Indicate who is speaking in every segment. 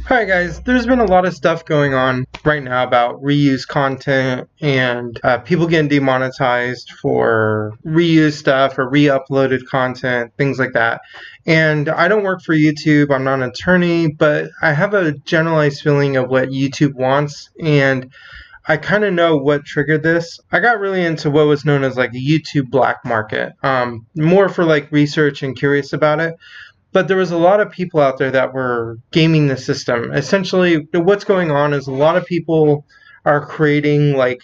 Speaker 1: Hi guys, there's been a lot of stuff going on right now about reuse content and people getting demonetized for reused stuff or re-uploaded content, things like that. And I don't work for YouTube, I'm not an attorney, but I have a generalized feeling of what YouTube wants, and I kind of know what triggered this. I got really into what was known as like a YouTube black market, more for like research and curious about it. But there was a lot of people out there that were gaming the system. Essentially, what's going on is a lot of people are creating like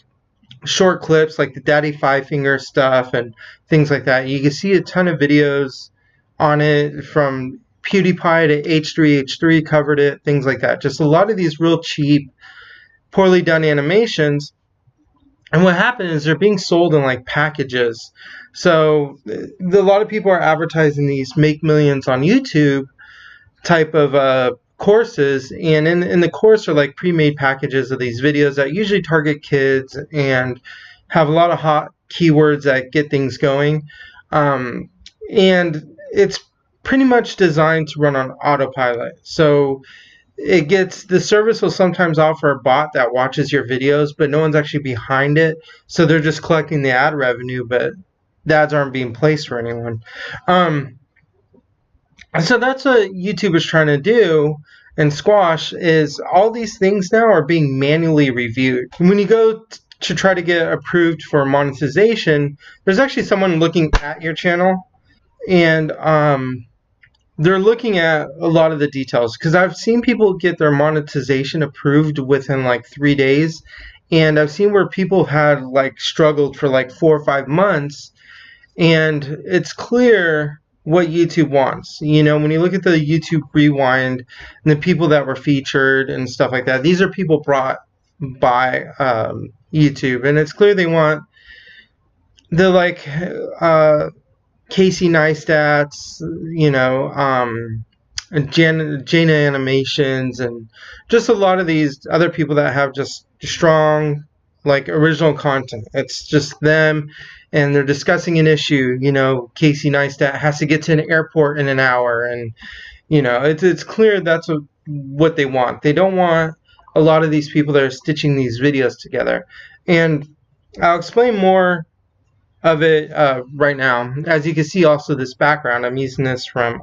Speaker 1: short clips, like the Daddy Five Finger stuff and things like that. You can see a ton of videos on it from PewDiePie to H3H3 covered it, things like that. Just a lot of these real cheap, poorly done animations. And what happened is they're being sold in like packages. So a lot of people are advertising these make millions on YouTube type of courses, and in the course are like pre-made packages of these videos that usually target kids and have a lot of hot keywords that get things going, and it's pretty much designed to run on autopilot. So the service will sometimes offer a bot that watches your videos, but no one's actually behind it, so they're just collecting the ad revenue, but the ads aren't being placed for anyone. So that's what YouTube is trying to do and squash, is all these things now are being manually reviewed. When you go to try to get approved for monetization, there's actually someone looking at your channel, and they're looking at a lot of the details, because I've seen people get their monetization approved within like 3 days, and I've seen where people had like struggled for like 4 or 5 months, and it's clear what YouTube wants. You know, when you look at the YouTube Rewind and the people that were featured and stuff like that, these are people brought by YouTube, and it's clear they want the like Casey Neistat's, you know, Jaina Animations, and just a lot of these other people that have just strong, like, original content. It's just them, and they're discussing an issue. You know, Casey Neistat has to get to an airport in an hour, and you know, it's clear that's what they want. They don't want a lot of these people that are stitching these videos together, and I'll explain more of it right now. As you can see, also this background, I'm using this from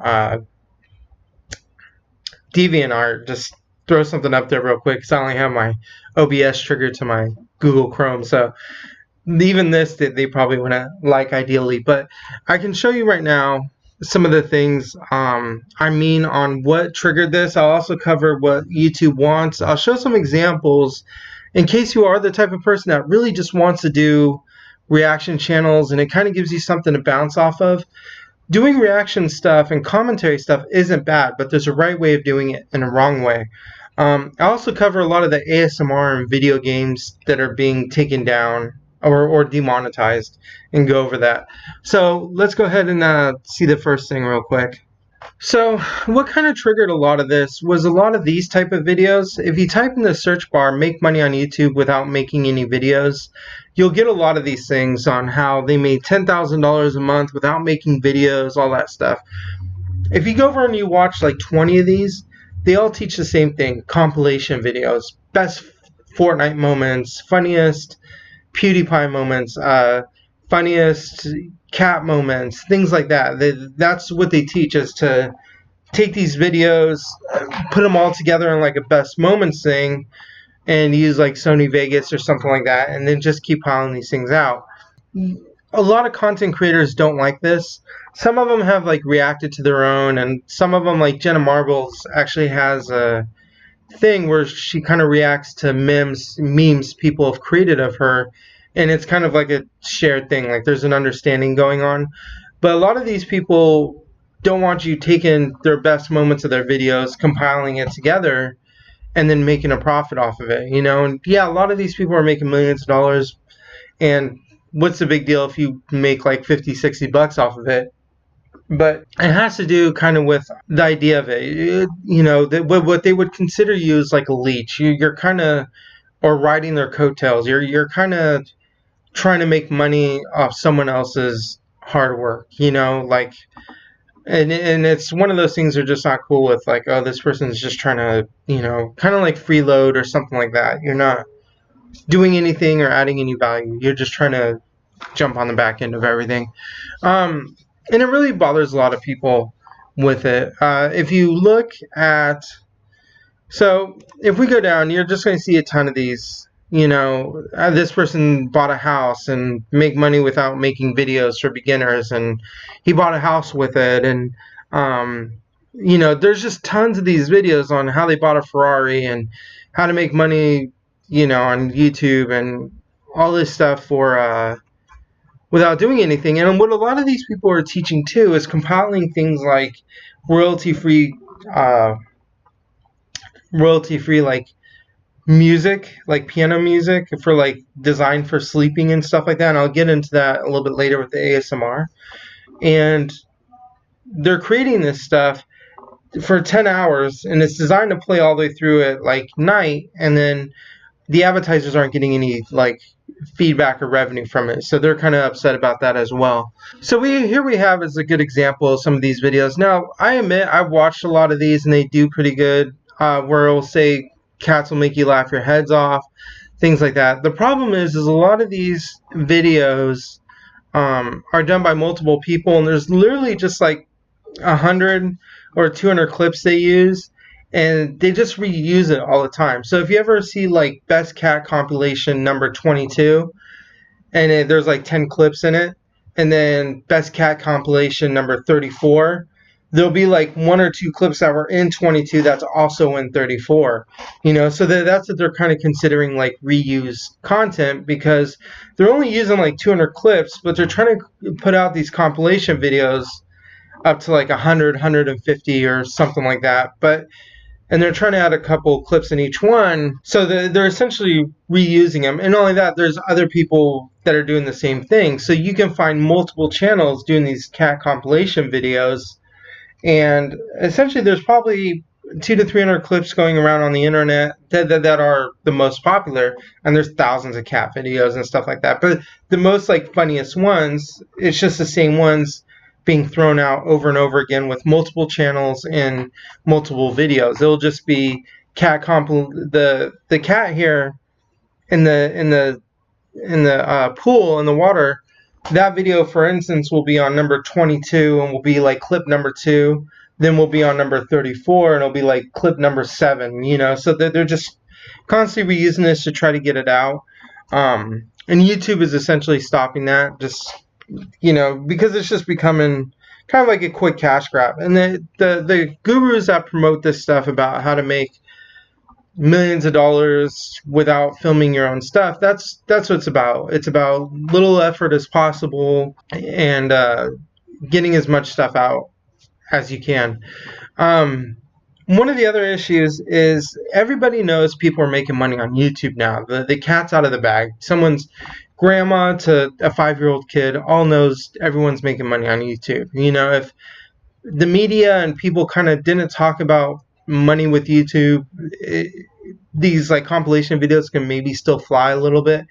Speaker 1: DeviantArt. Just throw something up there real quick, because I only have my OBS triggered to my Google Chrome, so even this they probably wouldn't like ideally. But I can show you right now some of the things I mean on what triggered this. I'll also cover what YouTube wants. I'll show some examples in case you are the type of person that really just wants to do reaction channels, and it kind of gives you something to bounce off of. Doing reaction stuff and commentary stuff isn't bad, but there's a right way of doing it and a wrong way. I also cover a lot of the ASMR and video games that are being taken down or demonetized, and go over that. So let's go ahead and see the first thing real quick. So what kind of triggered a lot of this was a lot of these type of videos. If you type in the search bar, make money on YouTube without making any videos, you'll get a lot of these things on how they made $10,000 a month without making videos, all that stuff. If you go over and you watch like 20 of these, they all teach the same thing: compilation videos, best Fortnite moments, funniest PewDiePie moments, funniest cat moments, things like that. That's what they teach, is to take these videos, put them all together in like a best moments thing, and use like Sony Vegas or something like that, and then just keep piling these things out. A lot of content creators don't like this. Some of them have like reacted to their own, and some of them, like Jenna Marbles, actually has a thing where she kind of reacts to memes people have created of her, and it's kind of like a shared thing, like there's an understanding going on. But a lot of these people don't want you taking their best moments of their videos, compiling it together, and then making a profit off of it, you know. And yeah, a lot of these people are making millions of dollars, and what's the big deal if you make like 50-60 bucks off of it? But it has to do kind of with the idea of it, you know, that what they would consider you as like a leech. You're kind of, or riding their coattails. You're kind of trying to make money off someone else's hard work, you know. Like, And it's one of those things they're just not cool with, like, oh, this person's just trying to, kind of like freeload or something like that. You're not doing anything or adding any value. You're just trying to jump on the back end of everything. Um, and it really bothers a lot of people with it. If you look at, so if we go down, you're just going to see a ton of these. This person bought a house and make money without making videos for beginners, and he bought a house with it, and there's just tons of these videos on how they bought a Ferrari and how to make money, on YouTube and all this stuff for without doing anything. And what a lot of these people are teaching too is compiling things like royalty-free, uh, royalty-free like music, like piano music for like designed for sleeping and stuff like that. And I'll get into that a little bit later with the ASMR. And they're creating this stuff for 10 hours, and it's designed to play all the way through at like night, and then the advertisers aren't getting any like feedback or revenue from it, so they're kind of upset about that as well. So here we have is a good example of some of these videos. Now I admit I've watched a lot of these and they do pretty good, where it'll say cats will make you laugh your heads off, things like that. The problem is a lot of these videos are done by multiple people, and there's literally just like 100 or 200 clips they use, and they just reuse it all the time. So if you ever see like best cat compilation number 22, and there's like 10 clips in it, and then best cat compilation number 34, there'll be like one or two clips that were in 22 that's also in 34. So that's what they're kind of considering like reuse content, because they're only using like 200 clips, but they're trying to put out these compilation videos up to like 100, 150 or something like that. And they're trying to add a couple clips in each one, so they're essentially reusing them. And not only that, there's other people that are doing the same thing. So you can find multiple channels doing these cat compilation videos, and essentially there's probably 200 to 300 clips going around on the internet that are the most popular, and there's thousands of cat videos and stuff like that. But the most like funniest ones, it's just the same ones being thrown out over and over again with multiple channels and multiple videos. It'll just be the cat here in the pool in the water. That video, for instance, will be on number 22 and will be like clip number 2. Then we'll be on number 34 and it'll be like clip number 7. So they're just constantly reusing this to try to get it out. And YouTube is essentially stopping that, just because it's just becoming kind of like a quick cash grab. And the gurus that promote this stuff about how to make millions of dollars without filming your own stuff, that's what it's about. It's about little effort as possible, and getting as much stuff out as you can. One of the other issues is everybody knows people are making money on YouTube now. The cat's out of the bag. Someone's grandma to a 5-year-old kid all knows everyone's making money on YouTube. If the media and people kind of didn't talk about money with YouTube, these like compilation videos can maybe still fly a little bit.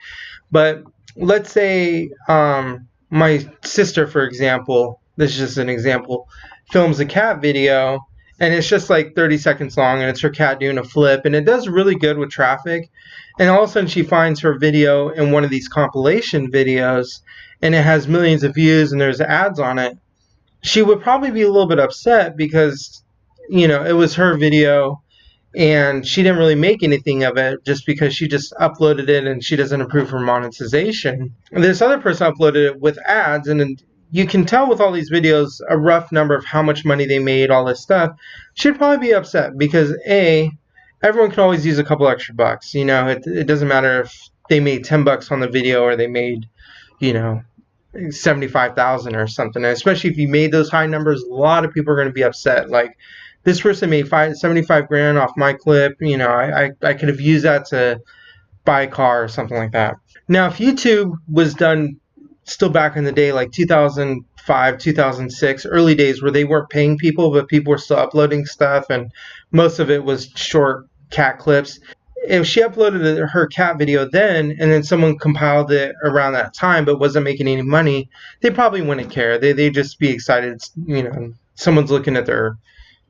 Speaker 1: But let's say my sister, for example, this is just an example, films a cat video, and it's just like 30 seconds long, and it's her cat doing a flip, and it does really good with traffic. And all of a sudden she finds her video in one of these compilation videos, and it has millions of views and there's ads on it. She would probably be a little bit upset because, it was her video and she didn't really make anything of it, just because she just uploaded it and she doesn't approve her monetization. And this other person uploaded it with ads, and you can tell with all these videos a rough number of how much money they made, all this stuff. She'd probably be upset because everyone can always use a couple extra bucks. It doesn't matter if they made $10 on the video or they made, 75,000 or something. And especially if you made those high numbers, a lot of people are going to be upset. Like, this person made 75 grand off my clip. I could have used that to buy a car or something like that. Now, if YouTube was done still back in the day, like 2005, 2006, early days where they weren't paying people, but people were still uploading stuff, and most of it was short cat clips. If she uploaded her cat video then, and then someone compiled it around that time but wasn't making any money, they probably wouldn't care. They'd just be excited, someone's looking at their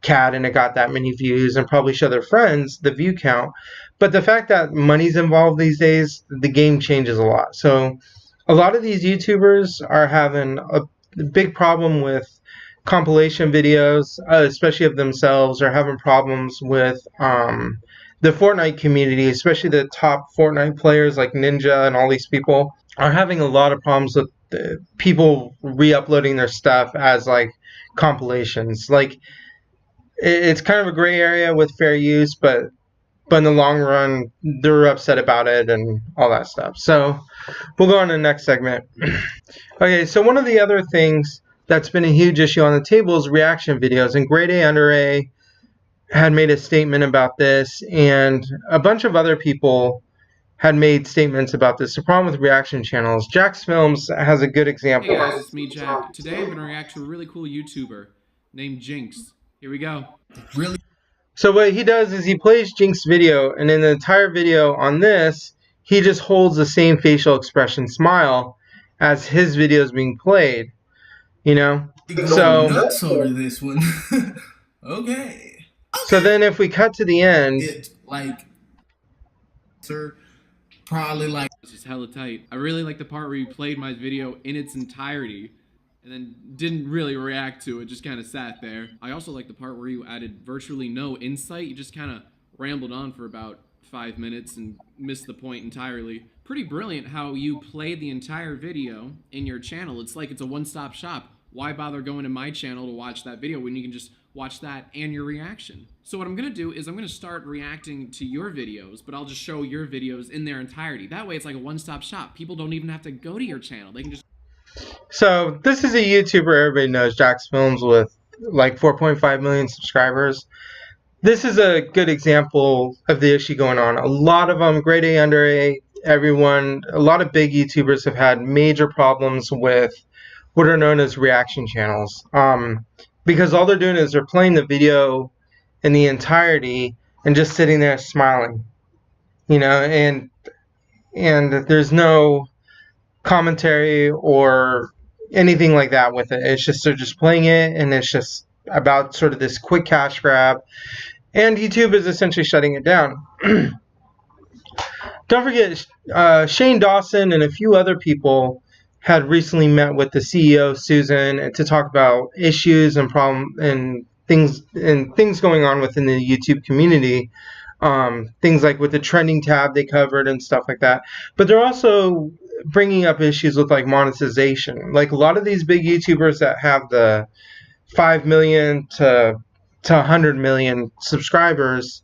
Speaker 1: cat and it got that many views and probably show their friends the view count. But the fact that money's involved these days, the game changes a lot. So a lot of these YouTubers are having a big problem with compilation videos, especially of themselves, are having problems with the Fortnite community, especially the top Fortnite players like Ninja and all these people are having a lot of problems with people re-uploading their stuff as like compilations. Like it's kind of a gray area with fair use, but in the long run, they're upset about it and all that stuff. So we'll go on to the next segment. Okay, so one of the other things that's been a huge issue on the table is reaction videos, and Grade A Under A had made a statement about this, and a bunch of other people had made statements about this. The problem with reaction channels, Jack's Films has a good example.
Speaker 2: Hey guys, it's me, Jack. Today I'm going to react to a really cool YouTuber named Jinx. Here we go. Really?
Speaker 1: So what he does is he plays Jinx's video, and in the entire video on this, he just holds the same facial expression smile as his video is being played. You know?
Speaker 2: So nuts over this one. Okay.
Speaker 1: So then if we cut to the end,
Speaker 2: It like sir probably like this is hella tight. I really like the part where you played my video in its entirety and then didn't really react to it, just kind of sat there. I also like the part where you added virtually no insight. You just kind of rambled on for about 5 minutes and missed the point entirely. Pretty brilliant how you played the entire video in your channel. It's like it's a one-stop shop. Why bother going to my channel to watch that video when you can just watch that and your reaction? So what I'm gonna do is I'm gonna start reacting to your videos, but I'll just show your videos in their entirety. That way it's like a one-stop shop. People don't even have to go to your channel. They can just...
Speaker 1: So this is a YouTuber everybody knows, Jack's Films, with like 4.5 million subscribers. This is a good example of the issue going on. A lot of them, Grade A Under A, everyone, a lot of big YouTubers have had major problems with what are known as reaction channels. Because all they're doing is they're playing the video in the entirety and just sitting there smiling. You know, and there's no commentary or anything like that with it. It's just they're just playing it, and it's just about sort of this quick cash grab, and YouTube is essentially shutting it down. Don't forget, Shane Dawson and a few other people had recently met with the CEO Susan to talk about issues and things going on within the YouTube community. Things like with the trending tab they covered and stuff like that. But they're also bringing up issues with like monetization. Like a lot of these big YouTubers that have the 5 million to 100 million subscribers,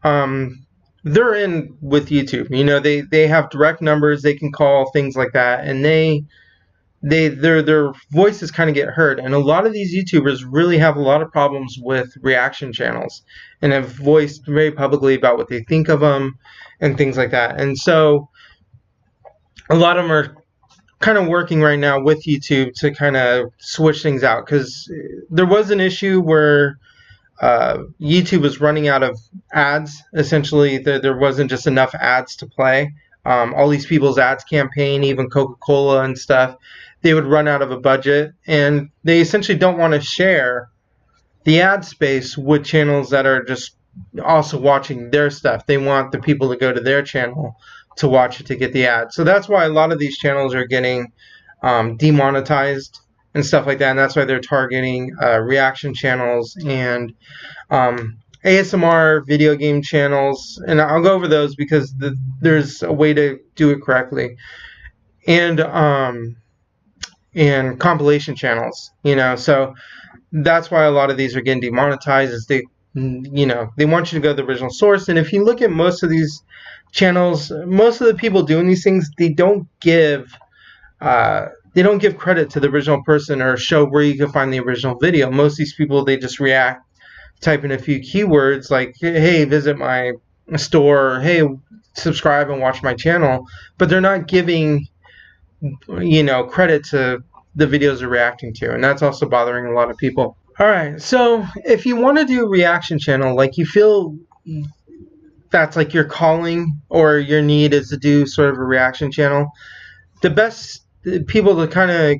Speaker 1: they're in with YouTube. You know, they have direct numbers they can call, things like that, and their voices kind of get heard. And a lot of these YouTubers really have a lot of problems with reaction channels and have voiced very publicly about what they think of them and things like that. And so a lot of them are kind of working right now with YouTube to kind of switch things out, because there was an issue where YouTube was running out of ads. Essentially, there wasn't just enough ads to play. All these people's ads campaign, even Coca-Cola and stuff, they would run out of a budget, and they essentially don't want to share the ad space with channels that are just also watching their stuff. They want the people to go to their channel to watch it to get the ad. So that's why a lot of these channels are getting demonetized and stuff like that, and that's why they're targeting reaction channels and ASMR video game channels, and I'll go over those because there's a way to do it correctly, and compilation channels, you know. So that's why a lot of these are getting demonetized, is they want you to go to the original source. And if you look at most of these channels, most of the people doing these things, they don't give credit to the original person or show where you can find the original video. Most of these people, they just react, type in a few keywords like, hey, visit my store, or, hey, subscribe and watch my channel, but they're not giving credit to the videos they're reacting to, and that's also bothering a lot of people. All right, so if you want to do a reaction channel, like you feel that's like your calling or your need is to do sort of a reaction channel, the best people to kind of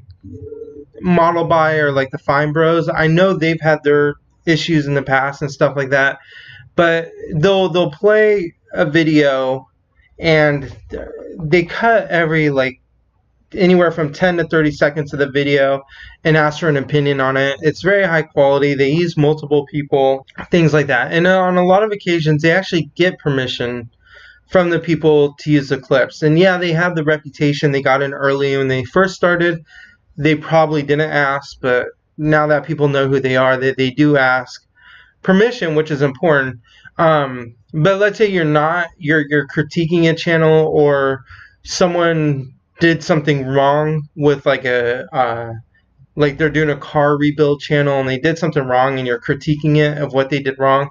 Speaker 1: Model Buy or like the Fine Bros. I know they've had their issues in the past and stuff like that, but they'll play a video and they cut every like anywhere from 10 to 30 seconds of the video and ask for an opinion on it. It's very high quality. They use multiple people, things like that. And on a lot of occasions, they actually get permission from the people to use the clips. And yeah, they have the reputation. They got in early when they first started. They probably didn't ask, but now that people know who they are, they do ask permission, which is important. But let's say you're critiquing a channel, or someone did something wrong with like like they're doing a car rebuild channel and they did something wrong and you're critiquing it of what they did wrong.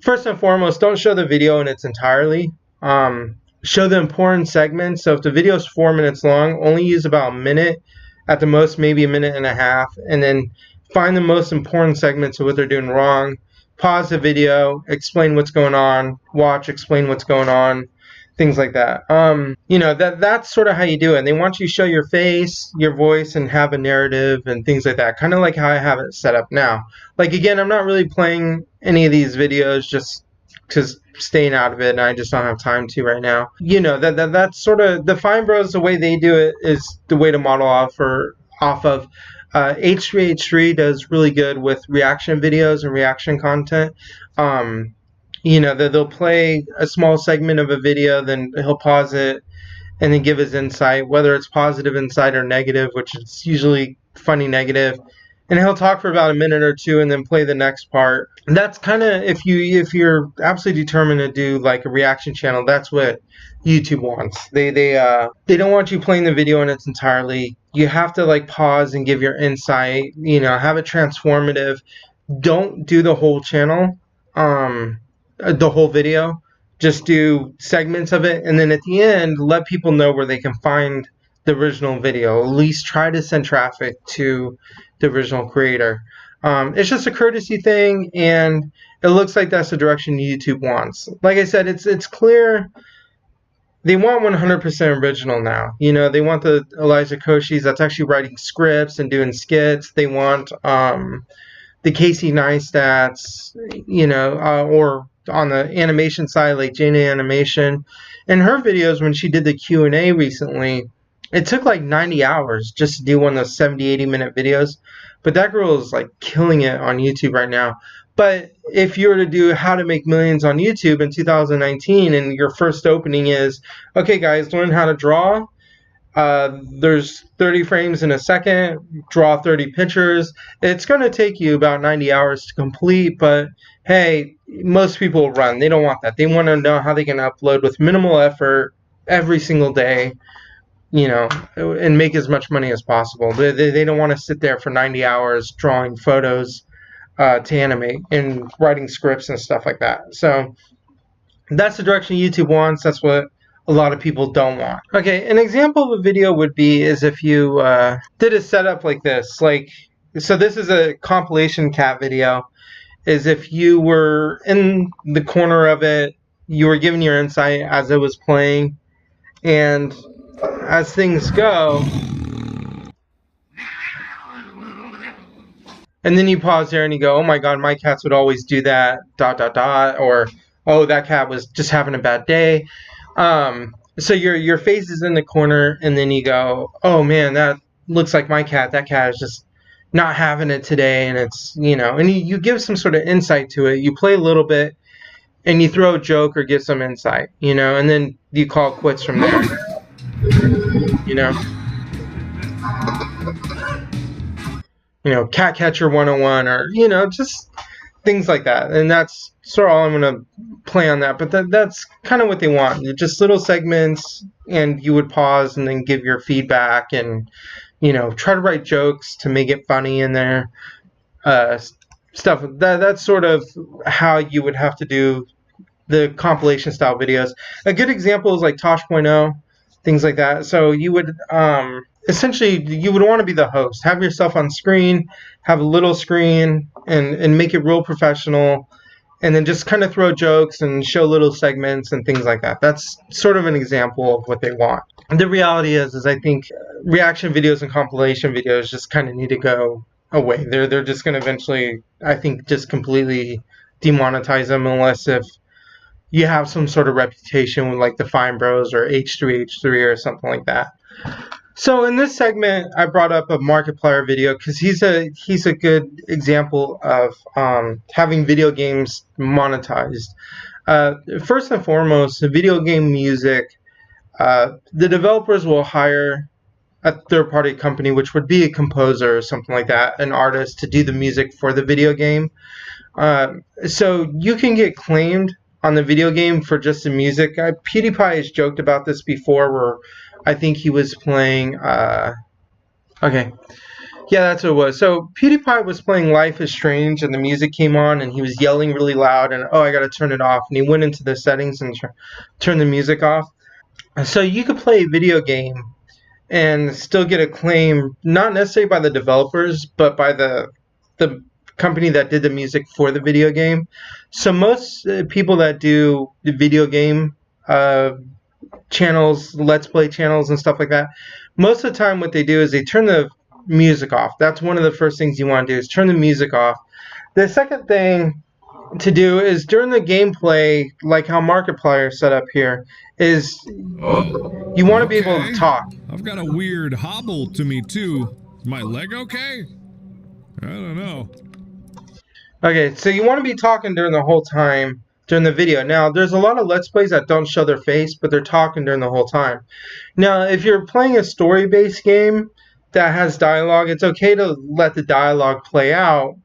Speaker 1: First and foremost, don't show the video in its entirety. Show the important segments. So if the video is 4 minutes long, only use about a minute, at the most maybe a minute and a half, and then find the most important segments of what they're doing wrong. Pause the video, explain what's going on, watch, explain what's going on, things like that. That's sort of how you do it. They want you to show your face, your voice, and have a narrative and things like that. Kind of like how I have it set up now. Like, again, I'm not really playing any of these videos just because staying out of it, and I just don't have time to right now. That's sort of the Fine Bros. The way they do it is the way to model off of. H3H3 does really good with reaction videos and reaction content. They'll play a small segment of a video, then he'll pause it and then give his insight, whether it's positive insight or negative, which is usually funny negative. And he'll talk for about a minute or two and then play the next part. That's kind of, if you're absolutely determined to do like a reaction channel, that's what YouTube wants. They don't want you playing the video in its entirety. You have to like pause and give your insight, have it transformative. Don't do the whole channel, the whole video. Just do segments of it, and then at the end, let people know where they can find the original video. At least try to send traffic to the original creator. It's just a courtesy thing, and it looks like that's the direction YouTube wants. Like I said, it's clear they want 100% original now. They want the Elijah Koshis that's actually writing scripts and doing skits. They want the Casey Neistats, or on the animation side, like Jane Animation. In her videos, when she did the Q&A recently, it took like 90 hours just to do one of those 70, 80-minute videos. But that girl is like killing it on YouTube right now. But if you were to do how to make millions on YouTube in 2019 and your first opening is, okay guys, learn how to draw. There's 30 frames in a second, draw 30 pictures. It's going to take you about 90 hours to complete, but hey, most people run. They don't want that. They want to know how they can upload with minimal effort every single day, and make as much money as possible. They don't want to sit there for 90 hours drawing photos to animate and writing scripts and stuff like that. So that's the direction YouTube wants. That's what a lot of people don't want. Okay, an example of a video would be is if you did a setup like this. So this is a compilation cat video. Is if you were in the corner of it, you were giving your insight as it was playing, and as things go, and then you pause there and you go, oh my god, my cats would always do that, ... or oh, that cat was just having a bad day. So your face is in the corner, and then you go, oh man, that looks like my cat. That cat is just not having it today, and it's, and you give some sort of insight to it. You play a little bit, and you throw a joke or give some insight, and then you call quits from there, Cat Catcher 101, or, just things like that. And that's sort of all I'm going to play on that. But that's kind of what they want. Just little segments, and you would pause and then give your feedback and, try to write jokes to make it funny in there. Stuff. That's sort of how you would have to do the compilation style videos. A good example is like Tosh.0, things like that. So you would essentially, you would want to be the host. Have yourself on screen, have a little screen, and make it real professional, and then just kind of throw jokes and show little segments and things like that. That's sort of an example of what they want. And the reality is I think reaction videos and compilation videos just kind of need to go away. They're just going to eventually, I think, just completely demonetize them unless if you have some sort of reputation with like the Fine Bros or H3H3 or something like that. So in this segment, I brought up a Markiplier video because he's a good example of having video games monetized. First and foremost, the video game music, the developers will hire a third-party company, which would be a composer or something like that, an artist to do the music for the video game. So you can get claimed on the video game for just the music. PewDiePie has joked about this before, where I think he was playing. Okay, yeah, that's what it was. So PewDiePie was playing Life is Strange, and the music came on, and he was yelling really loud, and oh, I gotta turn it off. And he went into the settings and turned the music off. So you could play a video game and still get a claim, not necessarily by the developers, but by the company that did the music for the video game. So most people that do the video game channels, let's play channels and stuff like that, most of the time what they do is they turn the music off. That's one of the first things you want to do, is turn the music off. The second thing to do is during the gameplay, like how Markiplier set up here, is you want to be able to talk.
Speaker 3: I've got a weird hobble to me too. Is my leg okay? I don't know.
Speaker 1: Okay, so you want to be talking during the whole time during the video. Now, there's a lot of Let's Plays that don't show their face, but they're talking during the whole time. Now, if you're playing a story-based game that has dialogue, it's okay to let the dialogue play out,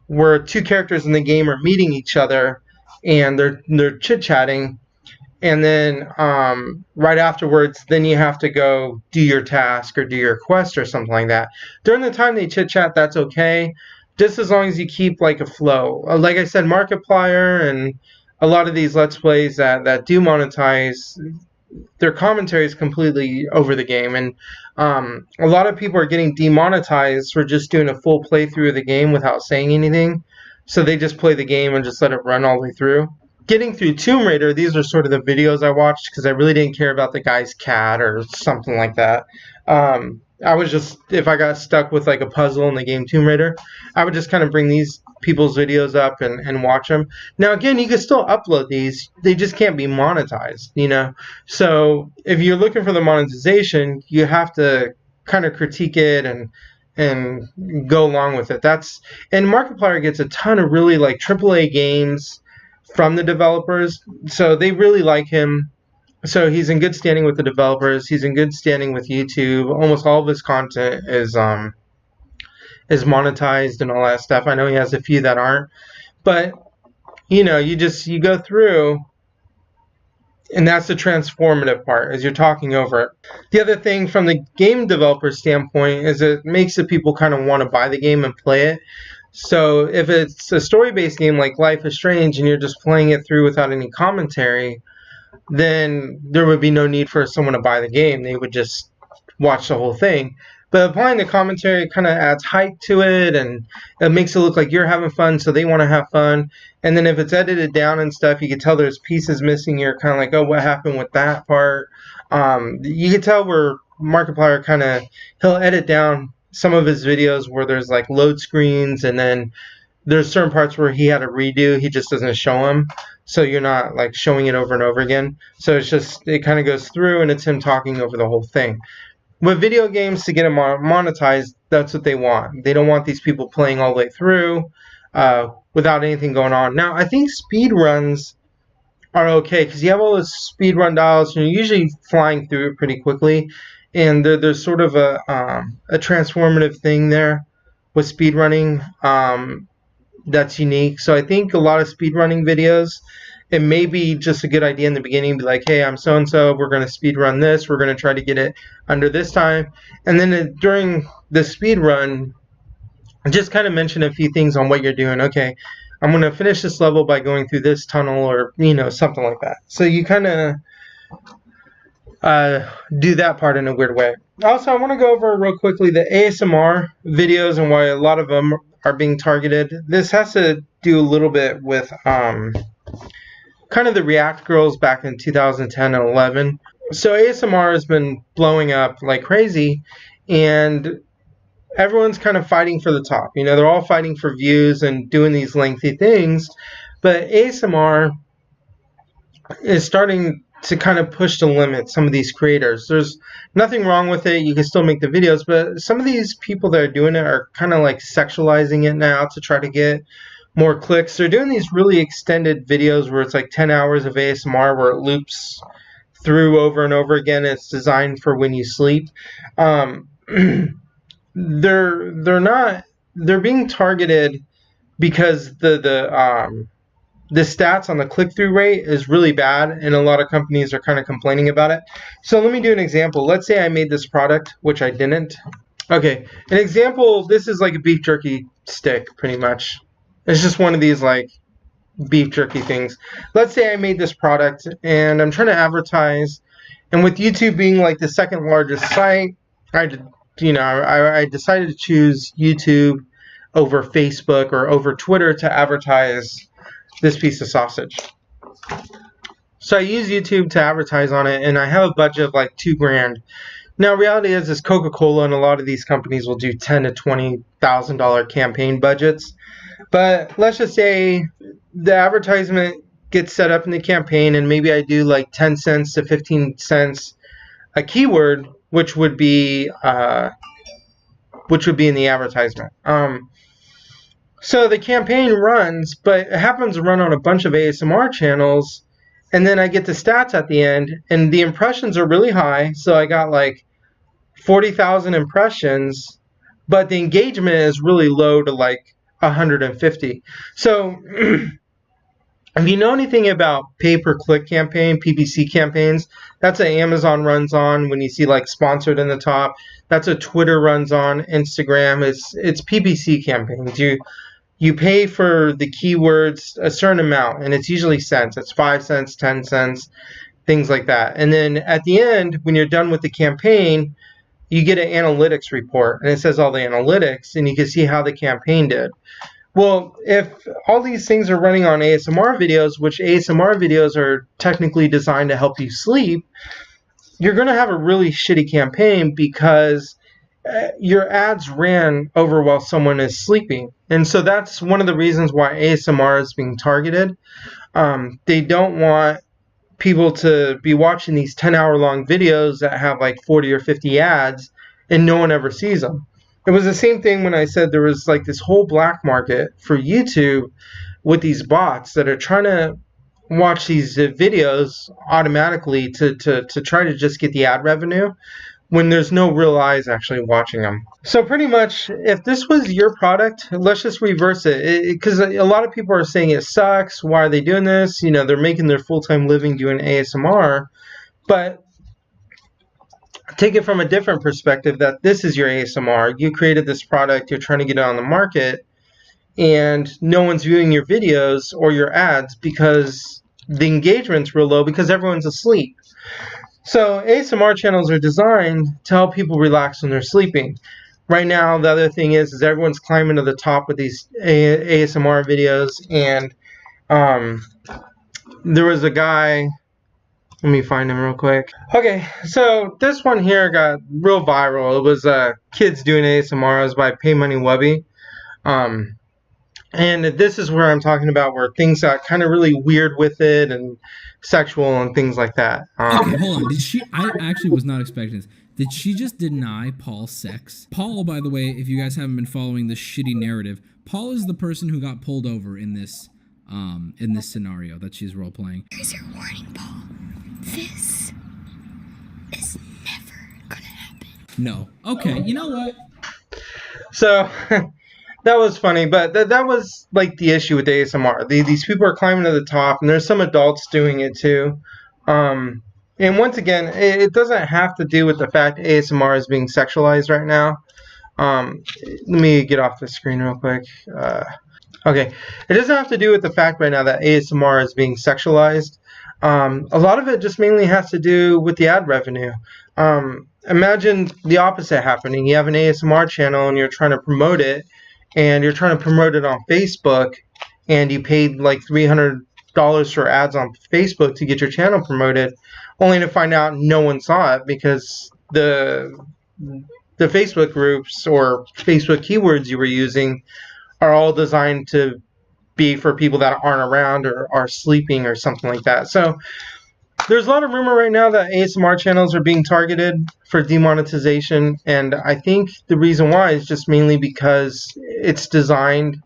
Speaker 1: where two characters in the game are meeting each other and they're chit-chatting, and then right afterwards, then you have to go do your task or do your quest or something like that. During the time they chit-chat, that's okay, just as long as you keep like a flow. Like I said, Markiplier and a lot of these Let's Plays that do monetize, their commentary is completely over the game, and a lot of people are getting demonetized for just doing a full playthrough of the game without saying anything. So they just play the game and just let it run all the way through. Getting through Tomb Raider, these are sort of the videos I watched because I really didn't care about the guy's cat or something like that. I was just, if I got stuck with like a puzzle in the game Tomb Raider, I would just kind of bring these people's videos up and watch them. Now, again, you can still upload these. They just can't be monetized, you know? So if you're looking for the monetization, you have to kind of critique it and go along with it. And Markiplier gets a ton of really like AAA games from the developers, so they really like him. So he's in good standing with the developers. He's in good standing with YouTube. Almost all of his content is monetized and all that stuff. I know he has a few that aren't, but you know, you go through, and that's the transformative part, is you're talking over it. The other thing from the game developer standpoint is it makes the people kind of want to buy the game and play it. So if it's a story-based game like Life is Strange and you're just playing it through without any commentary, then there would be no need for someone to buy the game. They would just watch the whole thing. But applying the commentary kind of adds height to it, and it makes it look like you're having fun, so they want to have fun. And then if it's edited down and stuff, you can tell there's pieces missing. You're kind of like, oh, what happened with that part? You can tell where Markiplier he'll edit down some of his videos where there's like load screens, and then there's certain parts where he had to redo. He just doesn't show them, so you're not like showing it over and over again. So it kind of goes through, and it's him talking over the whole thing. With video games, to get them monetized, that's what they want. They don't want these people playing all the way through without anything going on. Now, I think speed runs are okay because you have all those speed run dials, and you're usually flying through it pretty quickly. And there's sort of a transformative thing there with speed running that's unique. So I think a lot of speed running videos, it may be just a good idea in the beginning, be like, hey, I'm so and so, we're going to speed run this, we're going to try to get it under this time, and then during the speed run, just kind of mention a few things on what you're doing. Okay, I'm going to finish this level by going through this tunnel, or something like that. So you kind of do that part in a weird way. Also, I want to go over real quickly the ASMR videos and why a lot of them are being targeted. This has to do a little bit with kind of the React girls back in 2010 and 11. So ASMR has been blowing up like crazy, and everyone's kind of fighting for the top. You know, they're all fighting for views and doing these lengthy things, but ASMR is starting to kind of push the limit some of these creators. There's nothing wrong with it. You can still make the videos, but some of these people that are doing it are kind of like sexualizing it now to try to get more clicks. They're doing these really extended videos where it's like 10 hours of ASMR where it loops through over and over again. It's designed for when you sleep. They're being targeted because the stats on the click-through rate is really bad, and a lot of companies are kind of complaining about it. So let me do an example. Let's say I made this product, which I didn't. Okay, an example, this is like a beef jerky stick, pretty much. It's just one of these like beef jerky things. Let's say I made this product, and I'm trying to advertise, and with YouTube being like the second largest site, I decided to choose YouTube over Facebook or over Twitter to advertise this piece of sausage. So I use YouTube to advertise on it, and I have a budget of like $2,000. Now, reality is Coca-Cola and a lot of these companies will do $10,000 to $20,000 campaign budgets. But let's just say the advertisement gets set up in the campaign, and maybe I do like 10 cents to 15 cents a keyword, which would be in the advertisement. So the campaign runs, but it happens to run on a bunch of ASMR channels, and then I get the stats at the end, and the impressions are really high. So I got like 40,000 impressions, but the engagement is really low to like 150. So if you know anything about pay-per-click campaign, PPC campaigns, that's what Amazon runs on when you see like sponsored in the top. That's what Twitter runs on, Instagram. It's PPC campaigns. You pay for the keywords a certain amount, and it's usually cents. It's 5 cents, 10 cents, things like that. And then at the end, when you're done with the campaign, you get an analytics report, and it says all the analytics, and you can see how the campaign did. Well, if all these things are running on ASMR videos, which ASMR videos are technically designed to help you sleep, you're going to have a really shitty campaign because your ads ran over while someone is sleeping. And so that's one of the reasons why ASMR is being targeted. They don't want people to be watching these 10-hour long videos that have like 40 or 50 ads and no one ever sees them. It was the same thing when I said there was like this whole black market for YouTube with these bots that are trying to watch these videos automatically to try to just get the ad revenue when there's no real eyes actually watching them. So pretty much, if this was your product, let's just reverse it. Because a lot of people are saying it sucks. Why are they doing this? You know, they're making their full-time living doing ASMR. But take it from a different perspective, that this is your ASMR. You created this product. You're trying to get it on the market. And no one's viewing your videos or your ads because the engagement's real low because everyone's asleep. So ASMR channels are designed to help people relax when they're sleeping. Right now, the other thing is everyone's climbing to the top with these ASMR videos. And there was a guy, let me find him real quick. Okay, so this one here got real viral. It was kids doing ASMR. It was by Pay Money Wubby. And this is where I'm talking about where things got kind of really weird with it and sexual and things like that.
Speaker 4: Okay, hold on. Did she? I actually was not expecting this. Did she just deny Paul sex? Paul, by the way, if you guys haven't been following this shitty narrative, Paul is the person who got pulled over in this scenario that she's role playing.
Speaker 5: Here's your warning, Paul. This is never gonna happen.
Speaker 4: No. Okay. You know what?
Speaker 1: So. That was funny, but that was like the issue with ASMR. These people are climbing to the top, and there's some adults doing it too. And once again, it doesn't have to do with the fact ASMR is being sexualized right now. Let me get off the screen real quick. Okay, it doesn't have to do with the fact right now that ASMR is being sexualized. A lot of it just mainly has to do with the ad revenue. Imagine the opposite happening. You have an ASMR channel and you're trying to promote it, and you're trying to promote it on Facebook, and you paid like $300 for ads on Facebook to get your channel promoted, only to find out no one saw it because the Facebook groups or Facebook keywords you were using are all designed to be for people that aren't around or are sleeping or something like that. So there's a lot of rumor right now that ASMR channels are being targeted for demonetization, and I think the reason why is just mainly because it's designed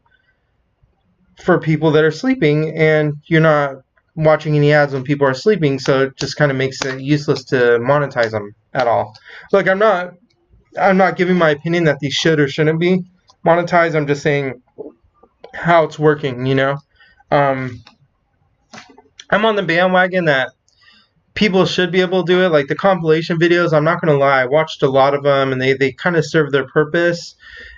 Speaker 1: for people that are sleeping, and you're not watching any ads when people are sleeping, so it just kind of makes it useless to monetize them at all. Look, I'm not giving my opinion that these should or shouldn't be monetized. I'm just saying how it's working, you know. I'm on the bandwagon that people should be able to do it. Like the compilation videos, I'm not going to lie, I watched a lot of them, and they kind of serve their purpose.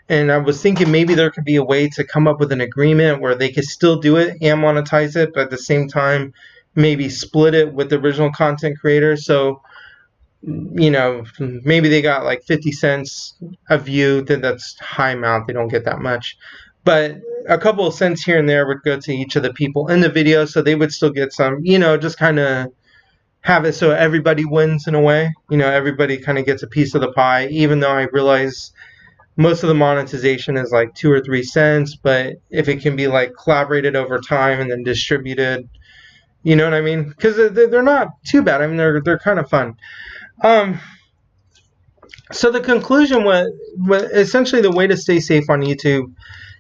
Speaker 1: And I was thinking maybe there could be a way to come up with an agreement where they could still do it and monetize it, but at the same time, maybe split it with the original content creators. So, you know, maybe they got like 50 cents a view. That's high amount. They don't get that much. But a couple of cents here and there would go to each of the people in the video, so they would still get some, you know, just kind of have it so everybody wins in a way. You know, everybody kind of gets a piece of the pie, even though I realize most of the monetization is like 2 or 3 cents, but if it can be like collaborated over time and then distributed, you know what I mean? Because they're not too bad. I mean, they're kind of fun. So the conclusion was essentially the way to stay safe on YouTube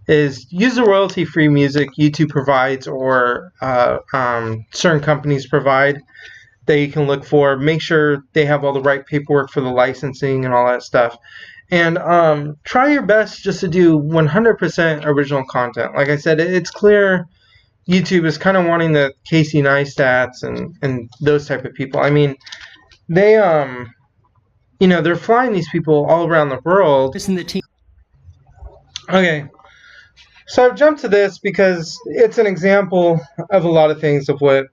Speaker 1: is use the royalty-free music YouTube provides or certain companies provide that you can look for. Make sure they have all the right paperwork for the licensing and all that stuff. And try your best just to do 100% original content. Like I said, it's clear YouTube is kind of wanting the Casey Neistats and those type of people. I mean, they you know, they're flying these people all around the world. Okay, so I've jumped to this because it's an example of a lot of things of what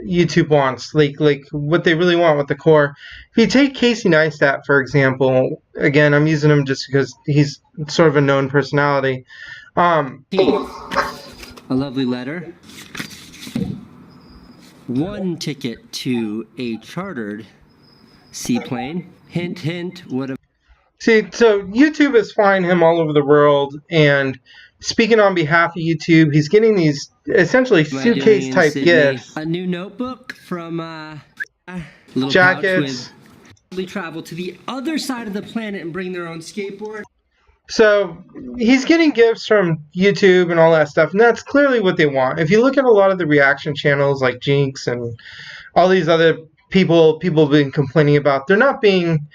Speaker 1: YouTube wants, like what they really want with the core. If you take Casey Neistat, for example, again, I'm using him just because he's sort of a known personality.
Speaker 6: A lovely letter. One ticket to a chartered seaplane. Hint, hint. What a
Speaker 1: See, so YouTube is flying him all over the world, and speaking on behalf of YouTube, he's getting these essentially suitcase-type gifts.
Speaker 6: A new notebook from little
Speaker 1: jackets.
Speaker 6: They travel to the other side of the planet and bring their own skateboard.
Speaker 1: So he's getting gifts from YouTube and all that stuff, and that's clearly what they want. If you look at a lot of the reaction channels like Jinx and all these other people have been complaining about, they're not being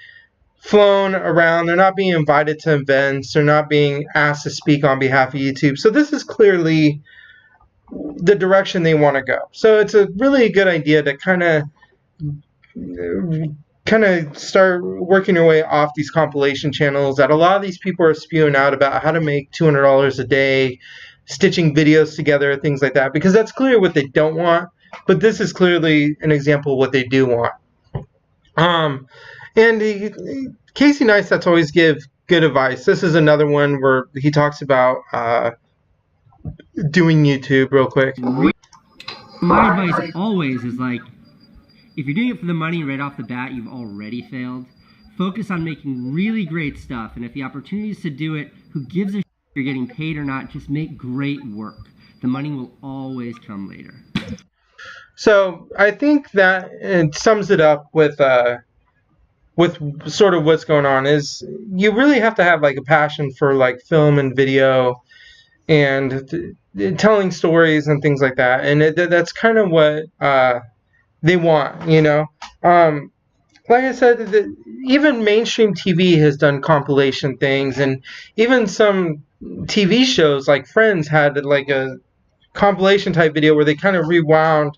Speaker 1: flown around, they're not being invited to events, they're not being asked to speak on behalf of YouTube. So this is clearly the direction they want to go. So it's a really good idea to kind of start working your way off these compilation channels that a lot of these people are spewing out about how to make $200 a day, stitching videos together, things like that, because that's clearly what they don't want. But this is clearly an example of what they do want. And Casey Neistat's always give good advice. This is another one where he talks about doing YouTube real quick.
Speaker 7: My advice always is like, if you're doing it for the money right off the bat, you've already failed. Focus on making really great stuff, and if the opportunity is to do it, who gives a shit if you're getting paid or not, just make great work. The money will always come later.
Speaker 1: So I think that it sums it up with sort of what's going on is you really have to have like a passion for like film and video and telling stories and things like that, and that's kind of what they want, you know. Like I said, even mainstream TV has done compilation things, and even some TV shows like Friends had like a compilation type video where they kind of rewound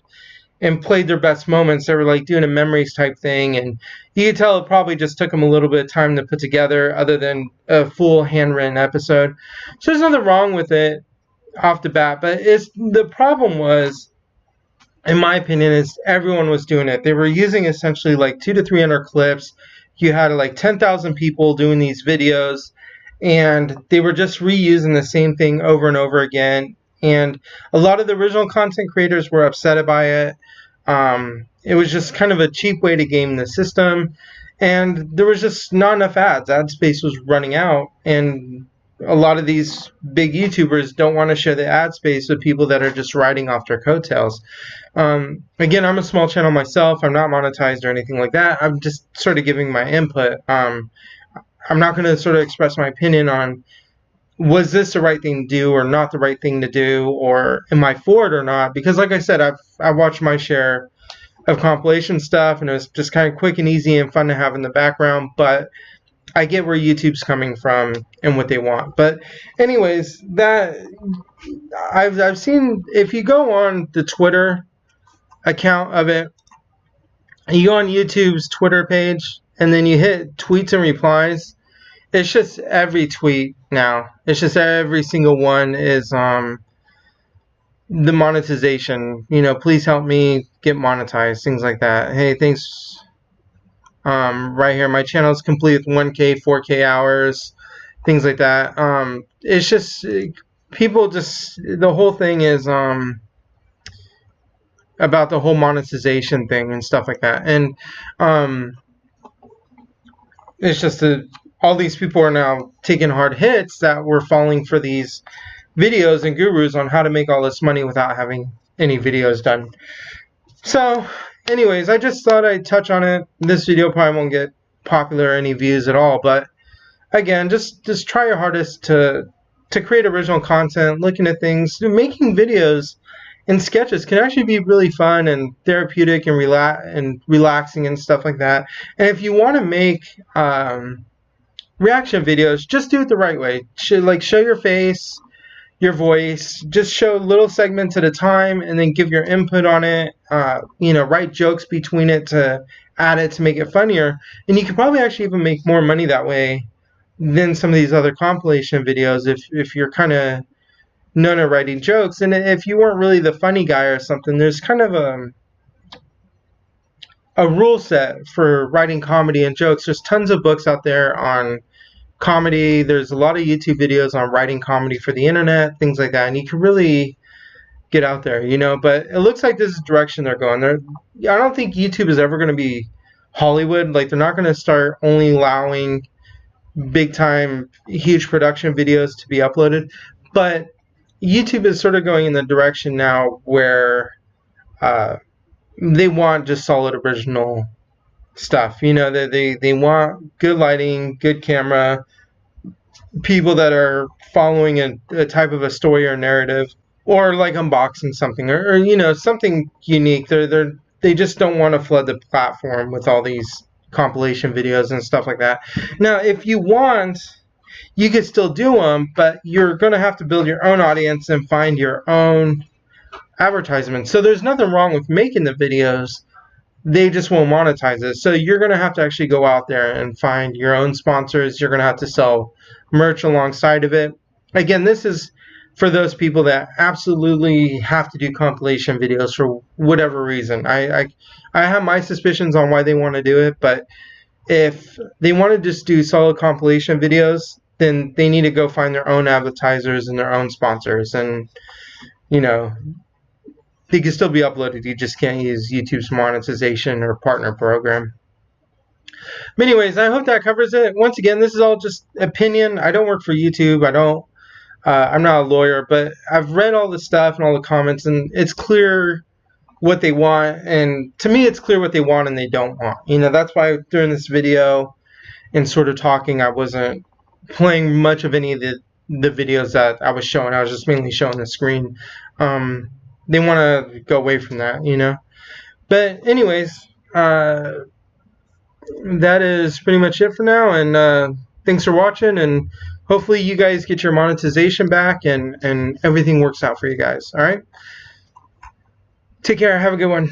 Speaker 1: and played their best moments. They were like doing a memories type thing, and you could tell it probably just took them a little bit of time to put together other than a full handwritten episode. So there's nothing wrong with it off the bat, but the problem was, in my opinion, is everyone was doing it. They were using essentially like 200 to 300 clips. You had like 10,000 people doing these videos, and they were just reusing the same thing over and over again. And a lot of the original content creators were upset by it. It was just kind of a cheap way to game the system, and there was just not enough ads. Ad space was running out, and a lot of these big YouTubers don't want to share the ad space with people that are just riding off their coattails. Again, I'm a small channel myself. I'm not monetized or anything like that. I'm just sort of giving my input. I'm not going to sort of express my opinion on was this the right thing to do or not the right thing to do, or am I for it or not? Because like I said, I've watched my share of compilation stuff, and it was just kind of quick and easy and fun to have in the background. But I get where YouTube's coming from and what they want. But anyways, that I've seen, if you go on the Twitter account of it, you go on YouTube's Twitter page, and then you hit tweets and replies. It's just every tweet now. It's just every single one is the monetization. You know, please help me get monetized. Things like that. Hey, thanks. Right here, my channel is complete with 1K, 4K hours. Things like that. It's just people just, the whole thing is about the whole monetization thing and stuff like that. And it's just all these people are now taking hard hits that were falling for these videos and gurus on how to make all this money without having any videos done. So anyways, I just thought I'd touch on it. This video probably won't get popular or any views at all, but again, just try your hardest to create original content, looking at things. Making videos and sketches can actually be really fun and therapeutic and relaxing and stuff like that. And if you want to make reaction videos, just do it the right way. Show your face, your voice, just show little segments at a time, and then give your input on it. Write jokes between it to add it to make it funnier. And you could probably actually even make more money that way than some of these other compilation videos if you're kind of known at writing jokes. And if you weren't really the funny guy or something, there's kind of a rule set for writing comedy and jokes. There's tons of books out there on comedy. There's a lot of YouTube videos on writing comedy for the internet, things like that, and you can really get out there, but it looks like this is the direction they're going. I don't think YouTube is ever going to be Hollywood. Like, they're not going to start only allowing big time huge production videos to be uploaded, but YouTube is sort of going in the direction now where they want just solid original stuff. They want good lighting, good camera, people that are following a type of a story or narrative, or like unboxing something, or something unique. They just don't want to flood the platform with all these compilation videos and stuff like that. Now, if you want, you could still do them, but you're going to have to build your own audience and find your own advertisements. So there's nothing wrong with making the videos. They just won't monetize it. So you're going to have to actually go out there and find your own sponsors. You're going to have to sell merch alongside of it. Again, this is for those people that absolutely have to do compilation videos for whatever reason. I have my suspicions on why they want to do it, but if they want to just do solid compilation videos, then they need to go find their own advertisers and their own sponsors. And, they can still be uploaded. You just can't use YouTube's monetization or partner program. But anyways, I hope that covers it. Once again, this is all just opinion. I don't work for YouTube. I'm not a lawyer, but I've read all the stuff and all the comments, and it's clear what they want. And to me, it's clear what they want and they don't want. That's why during this video and sort of talking, I wasn't playing much of any of the videos that I was showing. I was just mainly showing the screen. They want to go away from that, But anyways, that is pretty much it for now. And thanks for watching. And hopefully you guys get your monetization back and everything works out for you guys. All right? Take care. Have a good one.